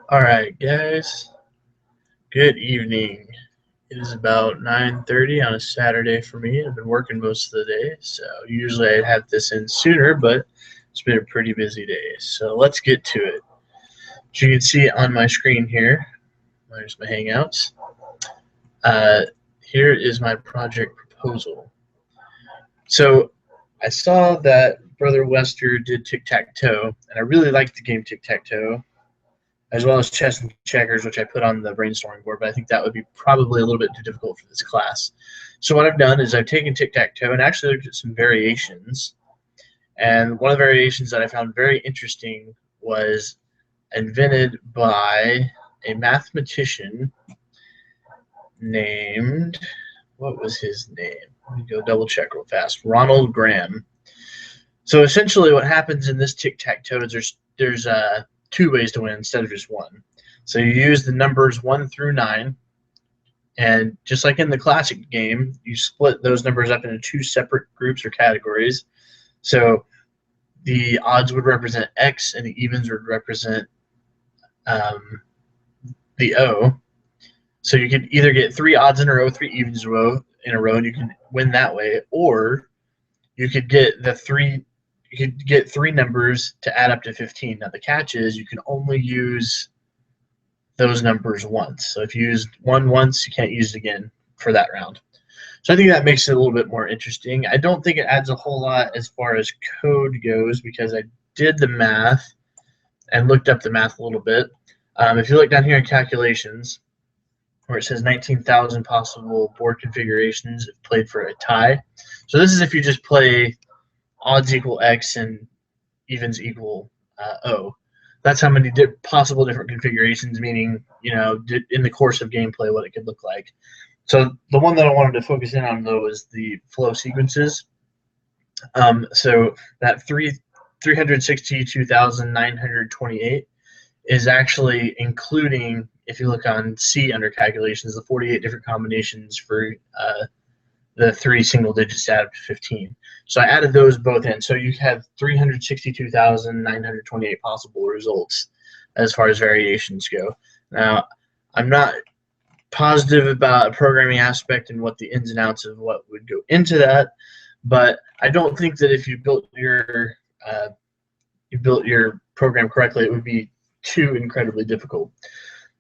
All right, guys. Good evening. It is about 9:30 on a Saturday for me. I've been working most of the day, so usually I'd have this in sooner, but it's been a pretty busy day. So let's get to it. As you can see on my screen here, there's my Hangouts. Here is my project proposal. So I saw that Brother Wester did tic-tac-toe, and I really liked the game tic-tac-toe, as well as chess and checkers, which I put on the brainstorming board, but I think that would be probably a little bit too difficult for this class. So what I've done is I've taken tic-tac-toe and actually looked at some variations. And one of the variations that I found very interesting was invented by a mathematician named, what was his name? Let me go double check real fast. Ronald Graham. So essentially what happens in this tic-tac-toe is there's two ways to win instead of just one. So you use the numbers 1 through 9, and just like in the classic game, you split those numbers up into two separate groups or categories. So the odds would represent X and the evens would represent the O. So you could either get 3 odds in a row, 3 evens in a row, and you can win that way, or you could get three numbers to add up to 15. Now the catch is you can only use those numbers once. So if you use one once, you can't use it again for that round. So I think that makes it a little bit more interesting. I don't think it adds a whole lot as far as code goes because I did the math and looked up the math a little bit. If you look down here in calculations, where it says 19,000 possible board configurations if played for a tie. So this is if you just play odds equal X and evens equal O. That's how many possible different configurations, meaning, in the course of gameplay, what it could look like. So the one that I wanted to focus in on, though, is the flow sequences. So that 362,928 is actually including, if you look on C under calculations, the 48 different combinations for the 3 single digits to add up to 15. So I added those both in. So you have 362,928 possible results as far as variations go. Now, I'm not positive about a programming aspect and what the ins and outs of what would go into that, but I don't think that if you built your program correctly, it would be too incredibly difficult.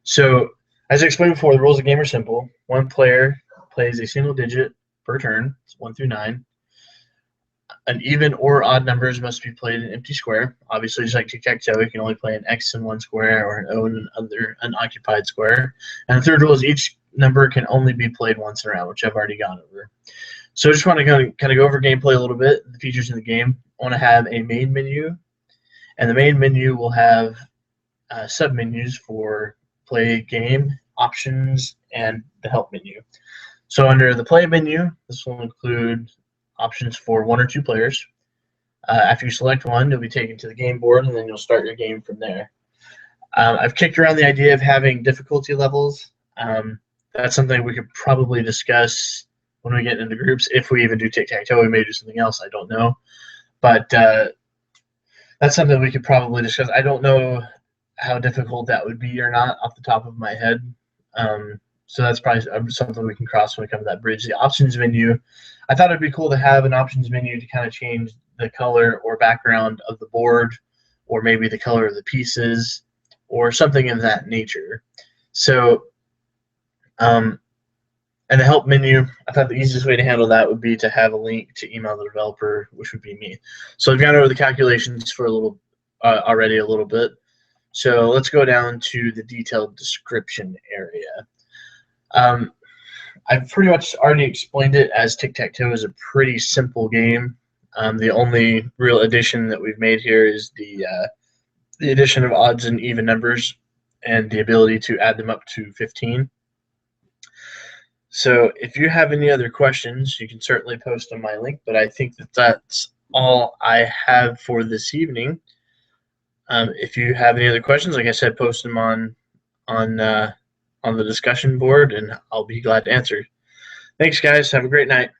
So as I explained before, the rules of the game are simple. One player plays a single digit per turn, it's 1 through 9. An even or odd numbers must be played in an empty square. Obviously, just like tic-tac-toe, you can only play an X in one square or an O in another unoccupied square. And the third rule is each number can only be played once in a round, which I've already gone over. So I just want to kind of go over gameplay a little bit, the features in the game. I want to have a main menu, and the main menu will have sub-menus for play game, options, and the help menu. So under the play menu, this will include options for 1 or 2 players. After you select one, you'll be taken to the game board, and then you'll start your game from there. I've kicked around the idea of having difficulty levels. That's something we could probably discuss when we get into groups. If we even do tic-tac-toe, we may do something else. I don't know. But that's something we could probably discuss. I don't know how difficult that would be or not off the top of my head. So that's probably something we can cross when we come to that bridge. The options menu, I thought it'd be cool to have an options menu to kind of change the color or background of the board, or maybe the color of the pieces, or something of that nature. So, and the help menu, I thought the easiest way to handle that would be to have a link to email the developer, which would be me. So I've gone over the calculations for a little bit. So let's go down to the detailed description area. I've pretty much already explained it, as tic-tac-toe is a pretty simple game. The only real addition that we've made here is the addition of odds and even numbers and the ability to add them up to 15. So if you have any other questions, you can certainly post on my link, but I think that that's all I have for this evening. If you have any other questions, like I said, post them on the discussion board, and I'll be glad to answer. Thanks, guys. Have a great night.